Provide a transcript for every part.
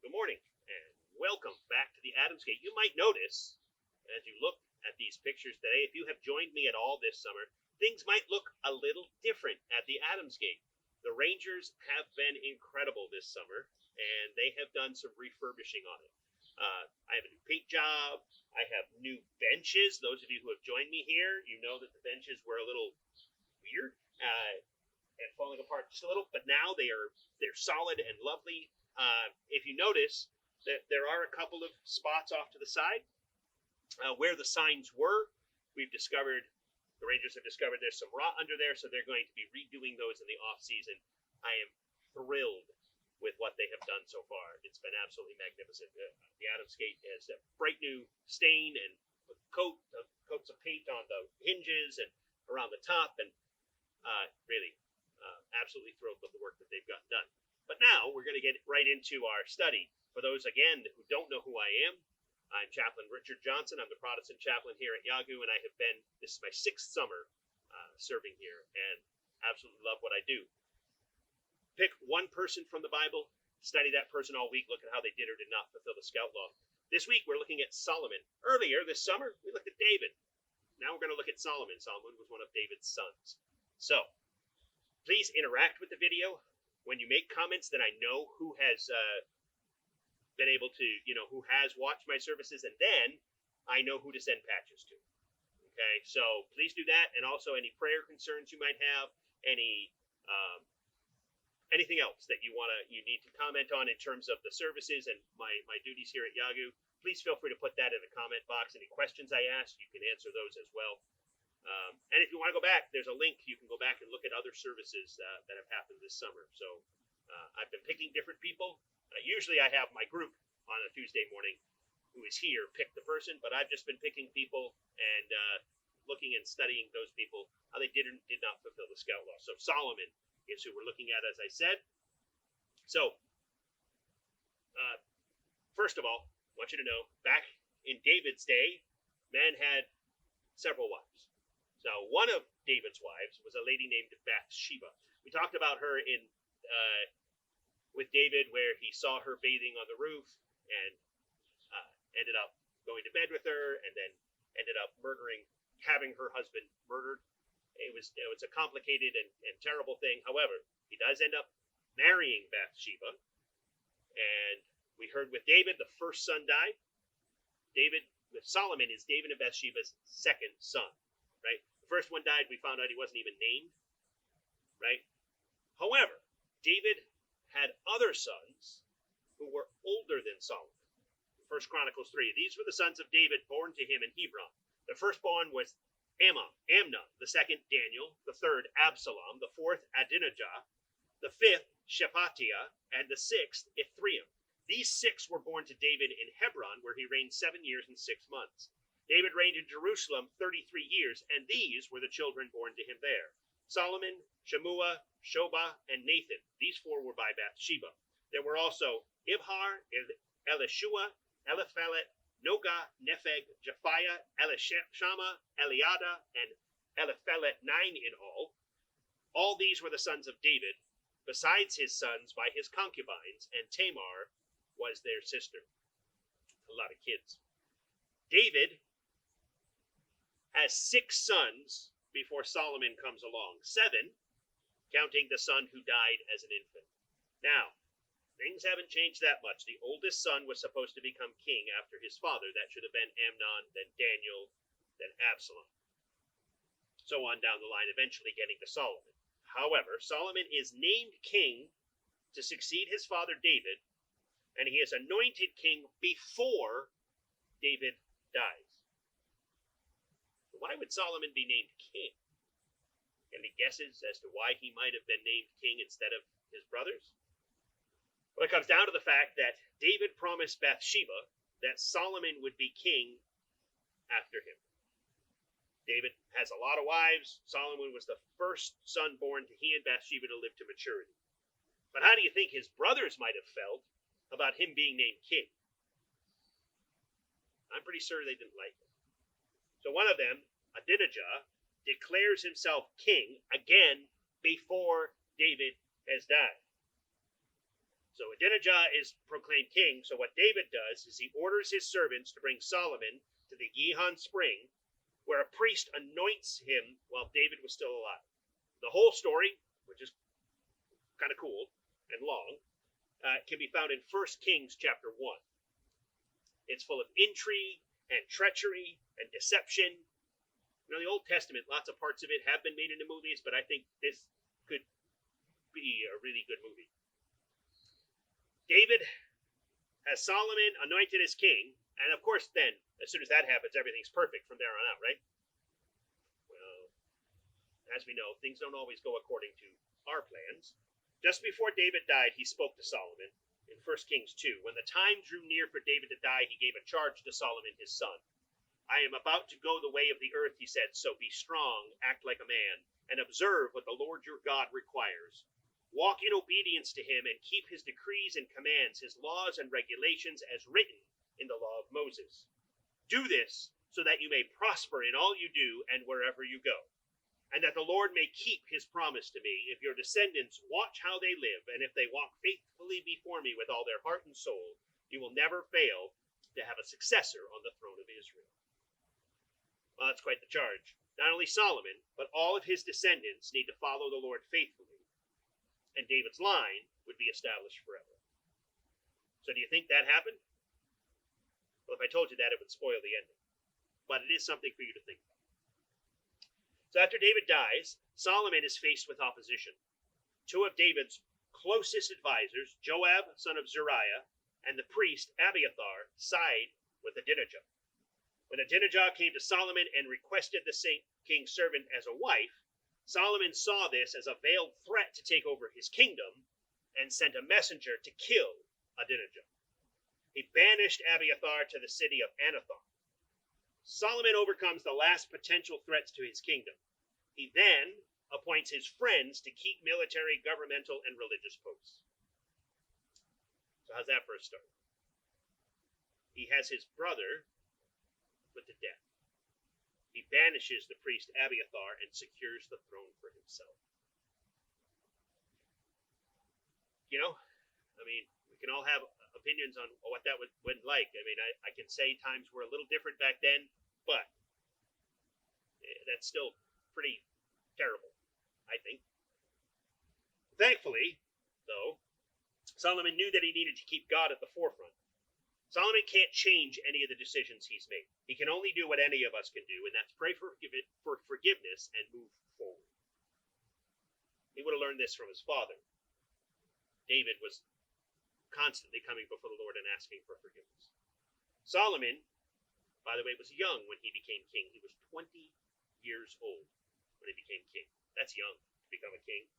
Good morning, and welcome back to the Adamsgate. You might notice, as you look at these pictures today, if you have joined me at all this summer, things might look a little different at the Adamsgate. The Rangers have been incredible this summer, and they have done some refurbishing on it. I have a new paint job. I have new benches. Those of you who have joined me here, you know that the benches were a little weird and falling apart just a little, but now they're solid and lovely. If you notice that there are a couple of spots off to the side where the signs were, the Rangers have discovered there's some rot under there, so they're going to be redoing those in the off season. I am thrilled with what they have done so far. It's been absolutely magnificent. The Adamsgate has a bright new stain and coats of paint on the hinges and around the top, and really absolutely thrilled with the work that they've gotten done. But now we're going to get right into our study. For those, again, who don't know who I am, I'm Chaplain Richard Johnson. I'm the Protestant chaplain here at Yagu, and this is my 6th summer serving here, and absolutely love what I do. Pick one person from the Bible, study that person all week, look at how they did or did not fulfill the scout law. This week, we're looking at Solomon. Earlier this summer, we looked at David. Now we're going to look at Solomon. Solomon was one of David's sons. So, please interact with the video. When you make comments, then I know who has been able to, who has watched my services, and then I know who to send patches to. Okay, so please do that, and also any prayer concerns you might have, anything else that you need to comment on in terms of the services and my duties here at Yagu, please feel free to put that in the comment box. Any questions I ask, you can answer those as well. And if you want to go back, there's a link. You can go back and look at other services that have happened this summer. So I've been picking different people. Usually I have my group on a Tuesday morning who is here pick the person, but I've just been picking people and looking and studying those people, how they did or did not fulfill the scout law. So Solomon is who we're looking at, as I said. So first of all, I want you to know, back in David's day, man had several wives. So one of David's wives was a lady named Bathsheba. We talked about her in with David, where he saw her bathing on the roof and ended up going to bed with her, and then ended up having her husband murdered. It was a complicated and terrible thing. However, he does end up marrying Bathsheba, and we heard with David, the first son died. Solomon is David and Bathsheba's second son, right? The first one died. We found out he wasn't even named, right? However, David had other sons who were older than Solomon. 1 Chronicles 3. These were the sons of David born to him in Hebron. The firstborn was Amnon, the second Daniel, the third Absalom, the fourth Adonijah, the fifth Shephatiah, and the sixth Ithream. These 6 were born to David in Hebron, where he reigned 7 years and 6 months. David reigned in Jerusalem 33 years, and these were the children born to him there: Solomon, Shemua, Shobah, and Nathan. These 4 were by Bathsheba. There were also Ibhar, Elishua, Eliphelet, Noga, Nepheg, Japhiah, Elishama, Eliada, and Eliphelet, 9 in all. All these were the sons of David, besides his sons by his concubines, and Tamar was their sister. A lot of kids. David has 6 sons before Solomon comes along. 7, counting the son who died as an infant. Now, things haven't changed that much. The oldest son was supposed to become king after his father. That should have been Amnon, then Daniel, then Absalom. So on down the line, eventually getting to Solomon. However, Solomon is named king to succeed his father David, and he is anointed king before David dies. Why would Solomon be named king? Any guesses as to why he might have been named king instead of his brothers? Well, it comes down to the fact that David promised Bathsheba that Solomon would be king after him. David has a lot of wives. Solomon was the first son born to he and Bathsheba to live to maturity. But how do you think his brothers might have felt about him being named king? I'm pretty sure they didn't like it. So one of them, Adonijah, declares himself king again before David has died. So Adonijah is proclaimed king. So what David does is he orders his servants to bring Solomon to the Gihon spring, where a priest anoints him while David was still alive. The whole story, which is kind of cool and long, can be found in 1 Kings chapter 1. It's full of intrigue and treachery and deception. You know, the Old Testament, lots of parts of it have been made into movies, but I think this could be a really good movie. David has Solomon anointed as king, and of course then, as soon as that happens, everything's perfect from there on out, right? Well, as we know, things don't always go according to our plans. Just before David died, he spoke to Solomon in 1 Kings 2. When the time drew near for David to die, he gave a charge to Solomon his son. I am about to go the way of the earth, he said, so be strong, act like a man, and observe what the Lord your God requires. Walk in obedience to him and keep his decrees and commands, his laws and regulations as written in the law of Moses. Do this so that you may prosper in all you do and wherever you go, and that the Lord may keep his promise to me if your descendants watch how they live, and if they walk faithfully before me with all their heart and soul, you will never fail to have a successor on the throne of Israel. Well, that's quite the charge. Not only Solomon, but all of his descendants need to follow the Lord faithfully, and David's line would be established forever. So do you think that happened? Well, if I told you that, it would spoil the ending. But it is something for you to think about. So after David dies, Solomon is faced with opposition. Two of David's closest advisors, Joab, son of Zeruiah, and the priest Abiathar, side with Adonijah. When Adonijah came to Solomon and requested the king's servant as a wife, Solomon saw this as a veiled threat to take over his kingdom and sent a messenger to kill Adonijah. He banished Abiathar to the city of Anathoth. Solomon overcomes the last potential threats to his kingdom. He then appoints his friends to keep military, governmental, and religious posts. So how's that for a start? He has his brother put to death. He banishes the priest Abiathar and secures the throne for himself. You know, I mean, we can all have opinions on what that would like. I mean, I can say times were a little different back then, but that's still pretty terrible, I think. Thankfully, though, Solomon knew that he needed to keep God at the forefront. Solomon can't change any of the decisions he's made. He can only do what any of us can do, and that's pray for forgiveness and move forward. He would have learned this from his father. David was constantly coming before the Lord and asking for forgiveness. Solomon, by the way, was young when he became king. He was 20 years old when he became king. That's young to become a king.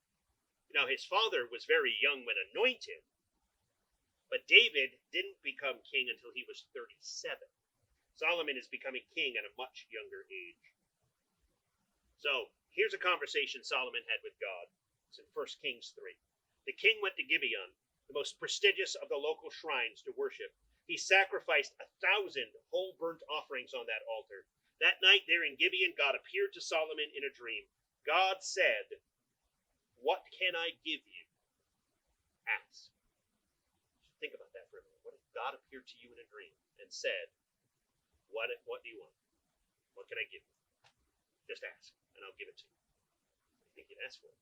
Now, his father was very young when anointed, but David didn't become king until he was 37. Solomon is becoming king at a much younger age. So, here's a conversation Solomon had with God. It's in 1 Kings 3. The king went to Gibeon, the most prestigious of the local shrines, to worship. He sacrificed 1,000 whole burnt offerings on that altar. That night there in Gibeon, God appeared to Solomon in a dream. God said, "What can I give you? Ask." Think about that for a minute. What if God appeared to you in a dream and said, what do you want? What can I give you? Just ask, and I'll give it to you. What do you think you'd ask for?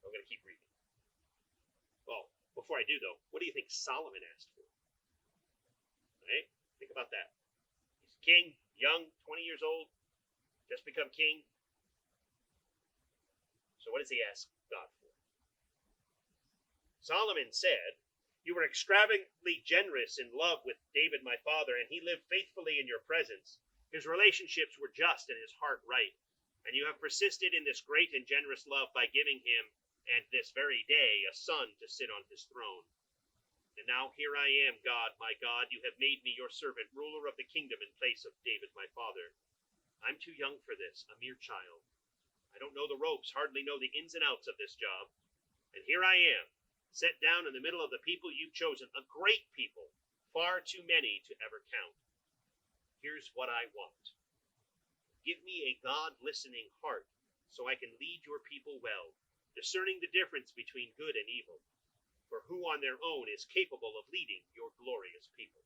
I'm going to keep reading. Well, before I do, though, what do you think Solomon asked for? Right? Think about that. He's king, young, 20 years old, just become king. So what does he ask God for? Solomon said, "You were extravagantly generous in love with David my father, and he lived faithfully in your presence. His relationships were just and his heart right. And you have persisted in this great and generous love by giving him, and this very day, a son to sit on his throne. And now here I am, God, my God, you have made me your servant, ruler of the kingdom in place of David my father. I'm too young for this, a mere child. I don't know the ropes, hardly know the ins and outs of this job. And here I am, set down in the middle of the people you've chosen, a great people, far too many to ever count. Here's what I want. Give me a God-listening heart so I can lead your people well, discerning the difference between good and evil, for who on their own is capable of leading your glorious people?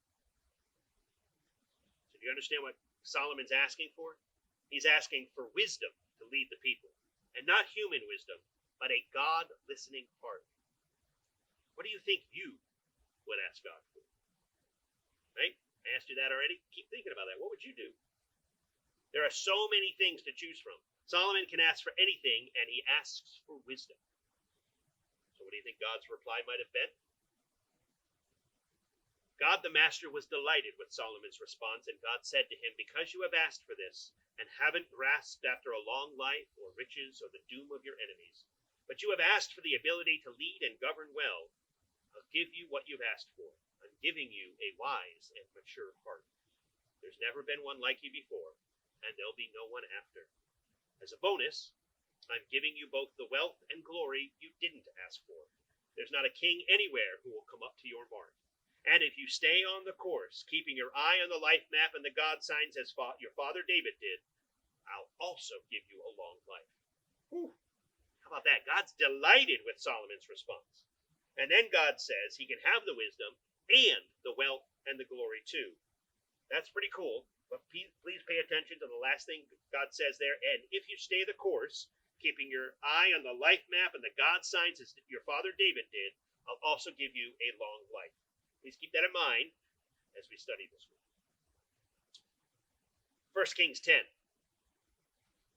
So do you understand what Solomon's asking for? He's asking for wisdom to lead the people, and not human wisdom, but a God-listening heart. What do you think you would ask God for? Right? I asked you that already. Keep thinking about that. What would you do? There are so many things to choose from. Solomon can ask for anything, and he asks for wisdom. So what do you think God's reply might have been? God the Master was delighted with Solomon's response, and God said to him, because you have asked for this, and haven't grasped after a long life, or riches, or the doom of your enemies, but you have asked for the ability to lead and govern well, I'll give you what you've asked for. I'm giving you a wise and mature heart. There's never been one like you before, and there'll be no one after. As a bonus, I'm giving you both the wealth and glory you didn't ask for. There's not a king anywhere who will come up to your mark. And if you stay on the course, keeping your eye on the life map and the God signs as your father David did, I'll also give you a long life. Whew. How about that? God's delighted with Solomon's response. And then God says he can have the wisdom and the wealth and the glory too. That's pretty cool. But please pay attention to the last thing God says there. And if you stay the course, keeping your eye on the life map and the God signs as your father David did, I'll also give you a long life. Please keep that in mind as we study this week. 1 Kings 10.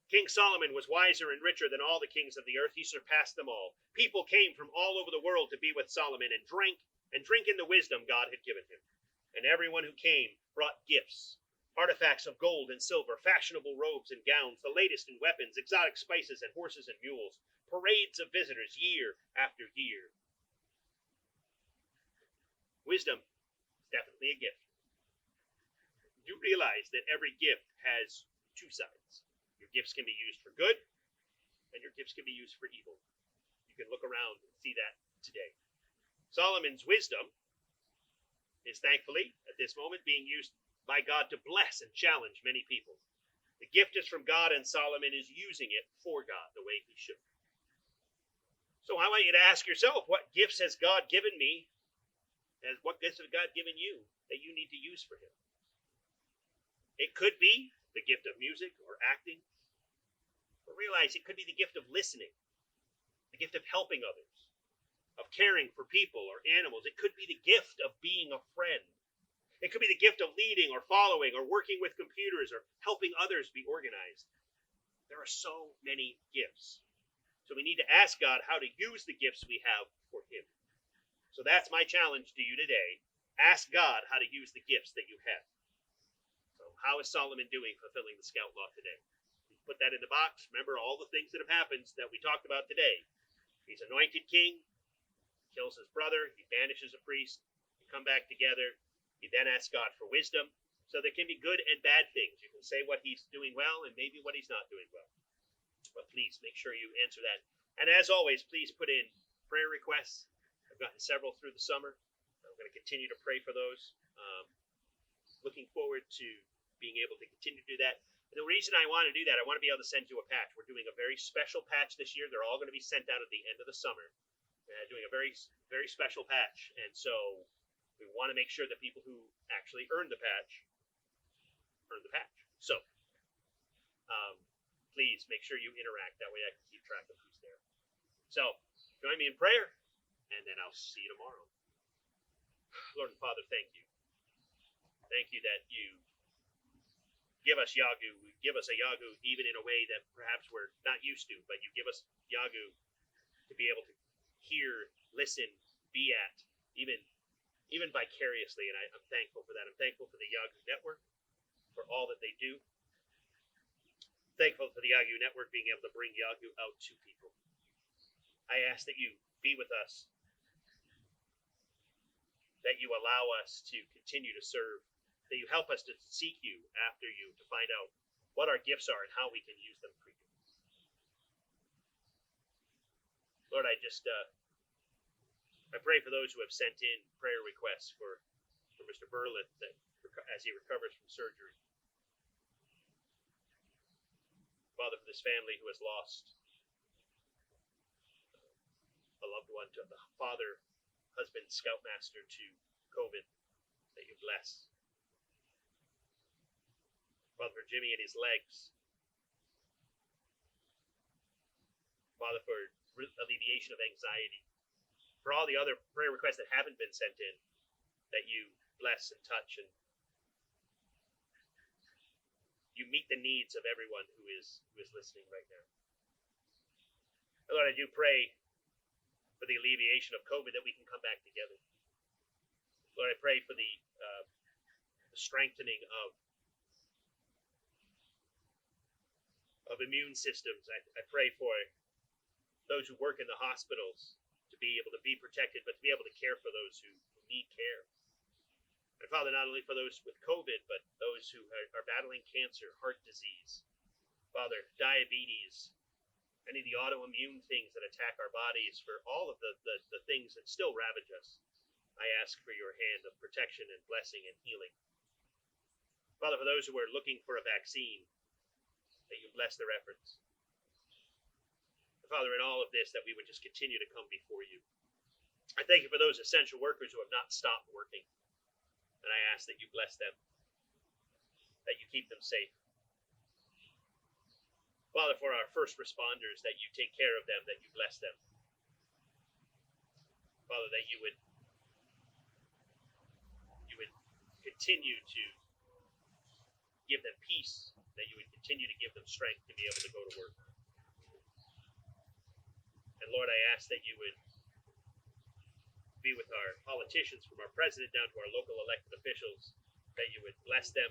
King Solomon was wiser and richer than all the kings of the earth. He surpassed them all. People came from all over the world to be with Solomon and drink in the wisdom God had given him. And everyone who came brought gifts. Artifacts of gold and silver, fashionable robes and gowns, the latest in weapons, exotic spices and horses and mules, parades of visitors year after year. Wisdom is definitely a gift. You realize that every gift has two sides. Your gifts can be used for good, and your gifts can be used for evil. You can look around and see that today. Solomon's wisdom is thankfully, at this moment, being used by God to bless and challenge many people. The gift is from God, and Solomon is using it for God the way he should. So I want you to ask yourself, what gifts has God given me, and what gifts has God given you that you need to use for him? It could be the gift of music or acting. But realize it could be the gift of listening, the gift of helping others, of caring for people or animals. It could be the gift of being a friend. It could be the gift of leading or following or working with computers or helping others be organized. There are so many gifts. So we need to ask God how to use the gifts we have for him. So that's my challenge to you today. Ask God how to use the gifts that you have. So how is Solomon doing fulfilling the scout law today? Put that in the box. Remember all the things that have happened that we talked about today. He's anointed king, kills his brother, he banishes a priest, they come back together. He then asks God for wisdom. So there can be good and bad things. You can say what he's doing well and maybe what he's not doing well. But please make sure you answer that. And as always, please put in prayer requests. I've gotten several through the summer. I'm going to continue to pray for those. Looking forward to being able to continue to do that. And the reason I want to do that, I want to be able to send you a patch. We're doing a very special patch this year. They're all going to be sent out at the end of the summer. Doing a very, very special patch. And so we want to make sure that people who actually earn the patch. So please make sure you interact. That way I can keep track of who's there. So join me in prayer, and then I'll see you tomorrow. Lord and Father, thank you. Thank you that you give us Yagu. Give us a Yagu even in a way that perhaps we're not used to, but you give us Yagu to be able to hear, listen, be at, even vicariously, and I'm thankful for that. I'm thankful for the Yagu Network, for all that they do. Thankful for the Yagu Network being able to bring Yagu out to people. I ask that you be with us, that you allow us to continue to serve, that you help us to seek you after you, to find out what our gifts are and how we can use them for you. Lord, I pray for those who have sent in prayer requests for Mr. Burlett as he recovers from surgery. Father, for this family who has lost one, to the father, husband, scoutmaster to COVID, that you bless. Father, for Jimmy and his legs. Father, for alleviation of anxiety. For all the other prayer requests that haven't been sent in, that you bless and touch, and you meet the needs of everyone who is listening right now. And Lord, I do pray for the alleviation of COVID, that we can come back together. Lord, I pray for the strengthening of immune systems. I pray for those who work in the hospitals to be able to be protected, but to be able to care for those who need care. And Father, not only for those with COVID, but those who are battling cancer, heart disease, Father, diabetes, any of the autoimmune things that attack our bodies, for all of the things that still ravage us, I ask for your hand of protection and blessing and healing. Father, for those who are looking for a vaccine, that you bless their efforts. Father, in all of this, that we would just continue to come before you. I thank you for those essential workers who have not stopped working. And I ask that you bless them, that you keep them safe. Father, for our first responders, that you take care of them, that you bless them. Father, that you would continue to give them peace, that you would continue to give them strength to be able to go to work. And Lord, I ask that you would be with our politicians, from our president down to our local elected officials, that you would bless them,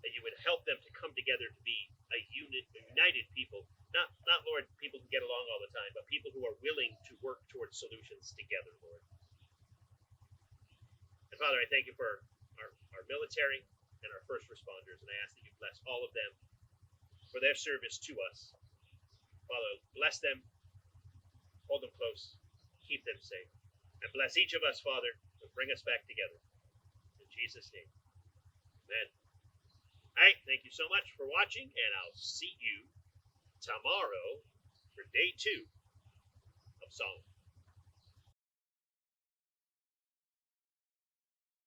that you would help them to come together to be a united people. Not, Lord, people who get along all the time, but people who are willing to work towards solutions together, Lord. And Father, I thank you for our military and our first responders, and I ask that you bless all of them for their service to us. Father, bless them, hold them close, keep them safe, and bless each of us, Father, and bring us back together. In Jesus' name, amen. All right, thank you so much for watching, and I'll see you tomorrow for day 2 of Psalm.